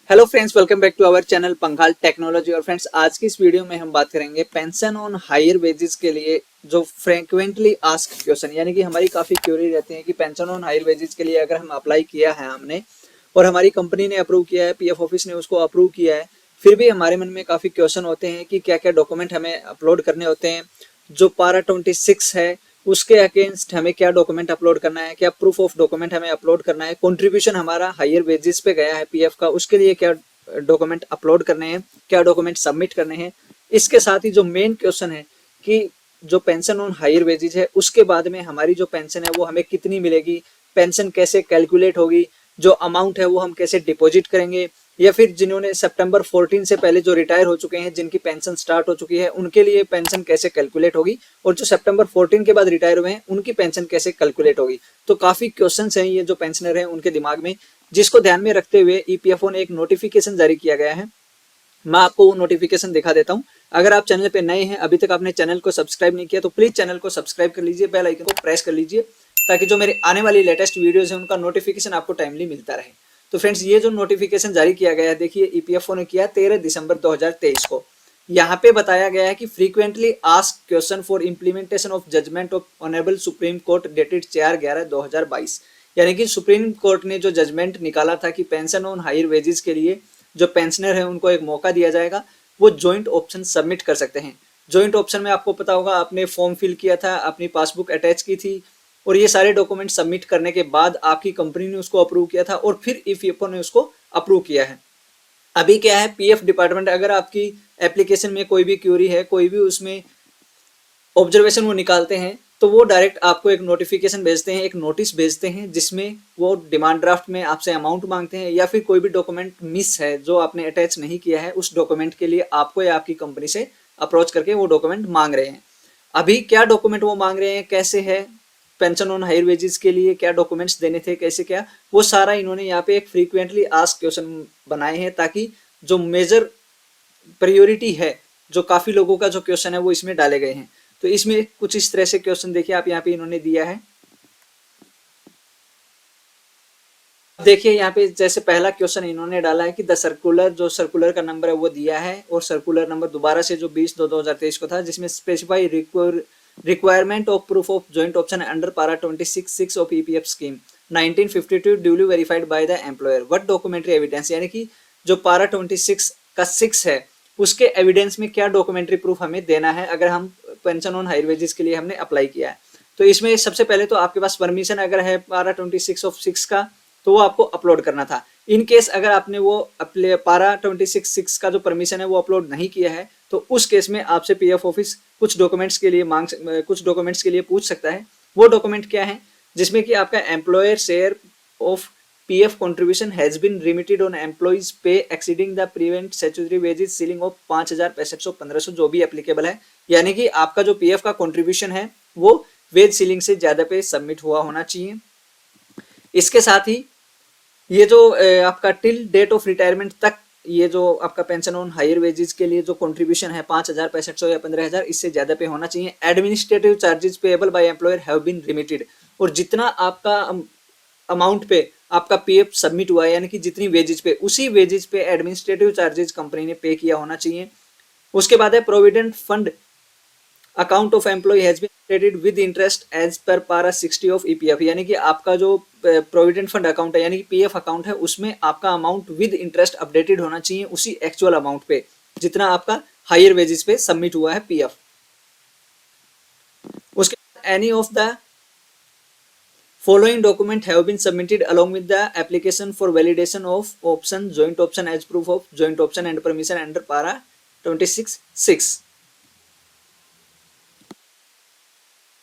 Hello friends, welcome back to our channel Panghal technology. और friends, आज की इस वीडियो में हम बात करेंगे पेंशन ऑन हायर वेजेस के लिए जो फ्रीक्वेंटली आस्क्ड क्वेश्चन, यानी कि हमारी काफी क्वेरी रहती है कि पेंशन ऑन हायर वेजेस के लिए अगर हम अप्लाई किया है हमने और हमारी कंपनी ने अप्रूव किया है, पीएफ ऑफिस ने उसको अप्रूव किया है, फिर भी हमारे मन में काफी क्वेश्चन होते हैं कि क्या क्या डॉक्यूमेंट हमें अपलोड करने होते हैं। जो पारा 26 है उसके अगेंस्ट हमें क्या डॉक्यूमेंट अपलोड करना है, क्या प्रूफ ऑफ डॉक्यूमेंट हमें अपलोड करना है, कंट्रीब्यूशन हमारा हायर वेजेस पे गया है पीएफ का, उसके लिए क्या डॉक्यूमेंट अपलोड करने हैं, क्या डॉक्यूमेंट सबमिट करने हैं। इसके साथ ही जो मेन क्वेश्चन है कि जो पेंशन ऑन हायर वेजेस है उसके बाद में हमारी जो पेंशन है वो हमें कितनी मिलेगी, पेंशन कैसे कैलकुलेट होगी, जो अमाउंट है वो हम कैसे डिपॉजिट करेंगे, या फिर जिन्होंने सितंबर 14 से पहले जो रिटायर हो चुके हैं, जिनकी पेंशन स्टार्ट हो चुकी है, उनके लिए पेंशन कैसे कैलकुलेट होगी, और जो सितंबर 14 के बाद रिटायर हुए हैं उनकी पेंशन कैसे कैलकुलेट होगी। तो काफी क्वेश्चंस हैं ये जो पेंशनर हैं उनके दिमाग में, जिसको ध्यान में रखते हुए ईपीएफओ ने एक नोटिफिकेशन जारी किया गया है। मैं आपको वो नोटिफिकेशन दिखा देता हूँ। अगर आप चैनल पे नए हैं, अभी तक आपने चैनल को सब्सक्राइब नहीं किया, तो प्लीज चैनल को सब्सक्राइब कर लीजिए, बेल आइकन को प्रेस कर लीजिए, ताकि जो मेरे आने वाली लेटेस्ट वीडियोस है उनका नोटिफिकेशन आपको टाइमली मिलता रहे। तो फ्रेंड्स, ये जो नोटिफिकेशन जारी किया गया है, देखिए ईपीएफओ ने किया 13 दिसंबर 2023 को। यहाँ पे बताया गया है कि frequently asked question for implementation of judgement of honourable Supreme Court dated 4/11/2022, यानी कि सुप्रीम कोर्ट ने जो जजमेंट निकाला था कि पेंशन ऑन हायर वेजेस के लिए जो पेंशनर है उनको एक मौका दिया जाएगा, वो ज्वाइंट ऑप्शन सबमिट कर सकते हैं। ज्वाइंट ऑप्शन में आपको पता होगा, आपने फॉर्म फिल किया था, अपनी पासबुक अटैच की थी, और ये सारे डॉक्यूमेंट सबमिट करने के बाद आपकी कंपनी ने उसको अप्रूव किया था और फिर ईपीएफओ ने उसको अप्रूव किया है। अभी क्या है, पीएफ डिपार्टमेंट अगर आपकी एप्लीकेशन में कोई भी क्यूरी है, कोई भी उसमें ऑब्जर्वेशन वो निकालते हैं, तो वो डायरेक्ट आपको एक नोटिफिकेशन भेजते हैं, एक नोटिस भेजते हैं, जिसमें वो डिमांड ड्राफ्ट में आपसे अमाउंट मांगते हैं, या फिर कोई भी डॉक्यूमेंट मिस है जो आपने अटैच नहीं किया है, उस डॉक्यूमेंट के लिए आपको या आपकी कंपनी से अप्रोच करके वो डॉक्यूमेंट मांग रहे हैं। अभी क्या डॉक्यूमेंट वो मांग रहे हैं, कैसे है, पेंशन ऑन हायर वेजेस के लिए क्या डॉक्यूमेंट्स देने थे, कैसे क्या, वो सारा इन्होंने यहाँ पे एक फ्रीक्वेंटली आस्क्ड क्वेश्चन बनाए हैं, ताकि जो मेजर प्रायोरिटी है, जो काफी लोगों का जो क्वेश्चन है वो इसमें डाले गए हैं। तो इसमें कुछ इस तरह से क्वेश्चन देखिए आप यहाँ पे इन्होंने दिया है। देखिए यहाँ पे जैसे पहला क्वेश्चन इन्होंने डाला है कि द सर्कुलर, जो सर्कुलर का नंबर है वो दिया है, और सर्कुलर नंबर दोबारा से जो 20/2/2023 को था, जिसमें specify requirement of proof of joint option under पारा 26(6) of EPF scheme 1952 duly verified bye the employer what documentary evidence, यानी कि जो पारा 26 का 6 है उसके एविडेंस में क्या डॉक्यूमेंट्री प्रूफ हमें देना है अगर हम पेंशन ऑन हायर वेजेस के लिए हमने अप्लाई किया है। तो इसमें सबसे पहले तो आपके पास परमिशन अगर है पारा 26 ऑफ 6 का, तो वो आपको अपलोड करना था। इन केस अगर आपने वो पारा 26(6) का जो परमिशन है वो अपलोड नहीं किया है, तो उस केस में आपसे पीएफ ऑफिस कुछ डॉक्यूमेंट्स के लिए पूछ सकता है। वो डॉक्यूमेंट क्या है, जिसमें कि आपका employer share of PF contribution has been remitted on employees pay exceeding the prevent statutory wages ceiling of 5000, 6500, 1500, जो भी एप्लीकेबल है, यानी कि आपका जो पीएफ का कंट्रीब्यूशन है वो वेज सीलिंग से ज्यादा पे सबमिट हुआ होना चाहिए। इसके साथ ही ये जो आपका टिल डेट ऑफ रिटायरमेंट तक ये जो आपका पेंशन ऑन हायर वेजेस के लिए जो कंट्रीब्यूशन है 5000, 6500 या 15000, इससे ज्यादा पे होना चाहिए। Administrative charges payable by employer have been remitted, और जितना आपका अमाउंट पे आपका पीएफ सबमिट हुआ है, यानी कि जितनी वेजेस पे, उसी वेजेस पे एडमिनिस्ट्रेटिव चार्जेस कंपनी ने पे किया होना चाहिए। उसके बाद है provident fund account of employee has been credited with interest as per para 60 of EPF, यानी कि आपका जो प्रोविडेंट फंड अकाउंट है, यानी कि पीएफ अकाउंट है, उसमें आपका अमाउंट विद इंटरेस्ट अपडेटेड होना चाहिए उसी एक्चुअल अमाउंट पे जितना आपका हायर वेजेस पे सबमिट हुआ है पीएफ। उसके बाद any of the following document have been submitted along with the application for validation of option joint option as proof of joint option and permission under para 26(6).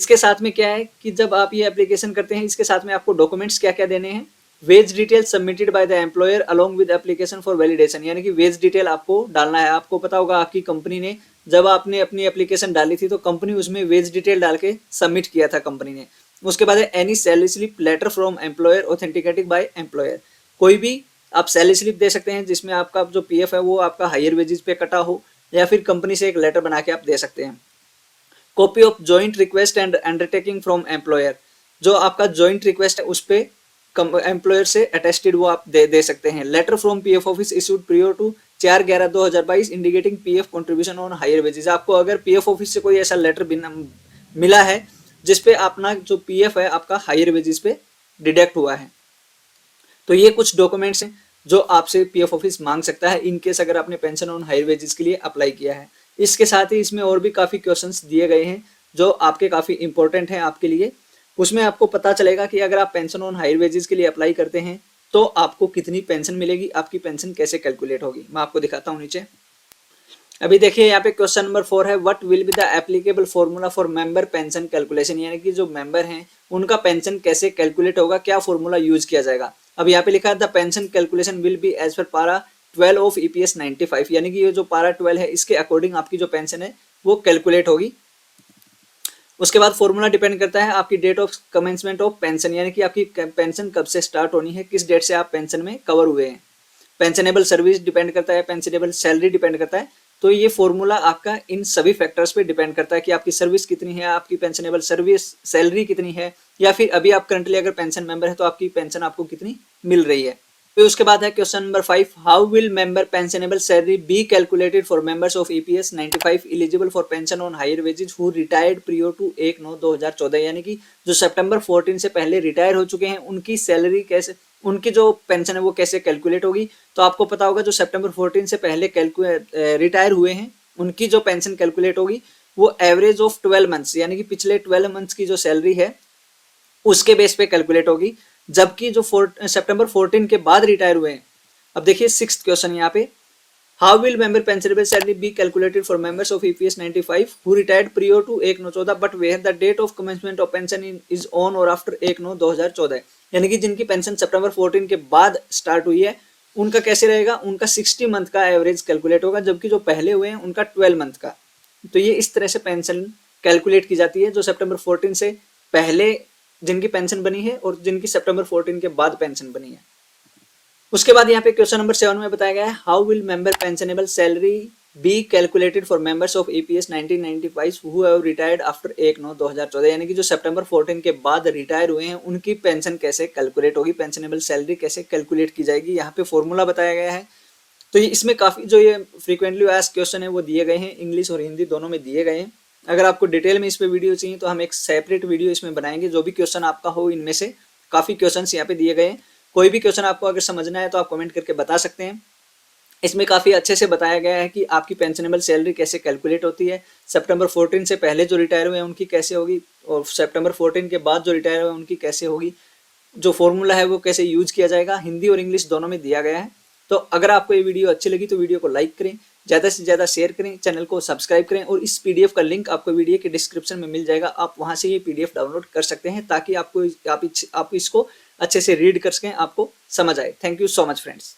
इसके साथ में क्या है कि जब आप ये एप्लीकेशन करते हैं, इसके साथ में आपको डॉक्यूमेंट्स क्या क्या देने हैं, wage detail submitted by the employer along with application for validation, यानी कि वेज डिटेल आपको डालना है। आपको पता होगा आपकी कंपनी ने जब आपने अपनी एप्लीकेशन डाली थी तो कंपनी उसमें वेज डिटेल डाल के सबमिट किया था कंपनी ने। उसके बाद है any salary slip letter from employer authenticated by employer, कोई भी आप सैलरी स्लिप दे सकते हैं जिसमें आपका जो पीएफ है वो आपका हायर वेजेस पे कटा हो, या फिर कंपनी से एक लेटर बना के आप दे सकते हैं। Copy of joint request and undertaking from employer, जो आपका जॉइंट रिक्वेस्ट है उस पे एम्प्लॉयर से अटेस्टेड वो आप दे सकते हैं। Letter from PF office issued prior to 4/11/2022 indicating PF contribution on higher wages. आपको अगर पीएफ ऑफिस से कोई ऐसा लेटर मिला है जिसपे अपना जो पीएफ है आपका हायर वेजेस पे डिडक्ट हुआ है, तो ये कुछ डॉक्यूमेंट्स हैं जो आपसे पीएफ ऑफिस मांग सकता है इन केस अगर आपने पेंशन ऑन हायर वेजेस के लिए अप्लाई किया है। इसके साथ ही इसमें और भी काफी क्वेश्चंस दिए गए हैं जो आपके काफी इंपॉर्टेंट हैं आपके लिए। उसमें आपको पता चलेगा कि अगर आप पेंशन ऑन हायर वेजेस के लिए अप्लाई करते हैं तो आपको कितनी पेंशन मिलेगी, आपकी पेंशन कैसे कैलकुलेट होगी। मैं आपको दिखाता हूँ नीचे। अभी देखिए यहाँ पे क्वेश्चन नंबर 4 है, what will be the applicable formula for member pension calculation, यानी कि जो मेंबर हैं उनका पेंशन कैसे कैलकुलेट होगा, क्या फॉर्मूला यूज किया जाएगा। अब यहाँ पे लिखा है the pension calculation will be as per para 12 of EPS 95, यानी कि ये जो पारा 12 है इसके अकॉर्डिंग आपकी जो पेंशन है वो कैलकुलेट होगी। उसके बाद फॉर्मूला डिपेंड करता है आपकी date of commencement of pension, यानी कि आपकी पेंशन कब से स्टार्ट होनी है, किस डेट से आप पेंशन में कवर हुए हैं। पेंशनेबल सर्विस डिपेंड करता है, पेंशनेबल सैलरी डिपेंड करता है। तो ये फॉर्मूला आपका इन सभी फैक्टर्स पे डिपेंड करता है कि आपकी सर्विस कितनी है, आपकी पेंशनेबल सर्विस सैलरी कितनी है, या फिर अभी आप करंटली अगर पेंशन मेंबर है तो आपकी पेंशन आपको कितनी मिल रही है। फिर उसके बाद है question number 5, how will member pensionable salary be calculated for members of EPS 95 eligible for pension on higher wages who retired prior to 1/9/2014, यानी कि जो सितंबर 14 से पहले रिटायर हो चुके हैं उनकी सैलरी कैसे, उनकी जो पेंशन है वो कैसे कैलकुलेट होगी। तो आपको पता होगा जो सितंबर 14 से पहले रिटायर हुए हैं उनकी जो पेंशन कैलकुलेट होगी वो एवरेज ऑफ 12 मंथ्स, यानी कि पिछले 12 मंथ्स की जो सैलरी है उसके बेस पे कैलकुलेट होगी। जबकि जो सितंबर 14 के बाद रिटायर हुए हैं, अब देखिए 6th क्वेश्चन यहाँ पे, how will member pensionable salary be calculated for members of EPS 95 who retired prior to 1/9/14 but where the date of commencement of pension is on और आफ्टर 1/9/2014, यानी कि जिनकी पेंशन सितंबर 14 के बाद स्टार्ट हुई है उनका कैसे रहेगा, उनका 60 मंथ का एवरेज कैलकुलेट होगा, जबकि जो पहले हुए हैं उनका 12 मंथ का। तो ये इस तरह से पेंशन कैलकुलेट की जाती है जो सितंबर 14 से पहले जिनकी पेंशन बनी है और जिनकी सितंबर 14 के बाद पेंशन बनी है। उसके बाद यहाँ पे क्वेश्चन नंबर 7 में बताया गया है, how will member pensionable salary be calculated for members of EPS 1995 who have retired after 1/9/2014, यानी कि जो सितंबर 14 के बाद रिटायर हुए हैं उनकी पेंशन कैसे कैलकुलेट होगी, पेंशनेबल सैलरी कैसे कैलकुलेट की जाएगी। यहाँ पे फॉर्मूला बताया गया है। तो इसमें काफी जो ये फ्रीक्वेंटली आस्क्ड क्वेश्चन है वो दिए गए हैं, इंग्लिश और हिंदी दोनों में दिए गए हैं। अगर आपको डिटेल में इस पे वीडियो चाहिए तो हम एक सेपरेट वीडियो इसमें बनाएंगे, जो भी क्वेश्चन आपका हो इनमें से काफी क्वेश्चंस यहाँ पे दिए गए हैं। कोई भी क्वेश्चन आपको अगर समझना है तो आप कमेंट करके बता सकते हैं। इसमें काफी अच्छे से बताया गया है कि आपकी पेंशनेबल सैलरी कैसे कैलकुलेट होती है, सितंबर 14 से पहले जो रिटायर हुए हैं उनकी कैसे होगी और सितंबर 14 के बाद जो रिटायर हुए हैं उनकी कैसे होगी, जो फॉर्मूला है वो कैसे यूज किया जाएगा, हिंदी और इंग्लिश दोनों में दिया गया है। तो अगर आपको ये वीडियो अच्छी लगी तो वीडियो को लाइक करें, ज़्यादा से ज़्यादा शेयर करें, चैनल को सब्सक्राइब करें और इस पीडीएफ का लिंक आपको वीडियो के डिस्क्रिप्शन में मिल जाएगा। आप वहां से ये पीडीएफ डाउनलोड कर सकते हैं ताकि आप इसको अच्छे से रीड कर सकें, आपको समझ आए। Thank you so much friends.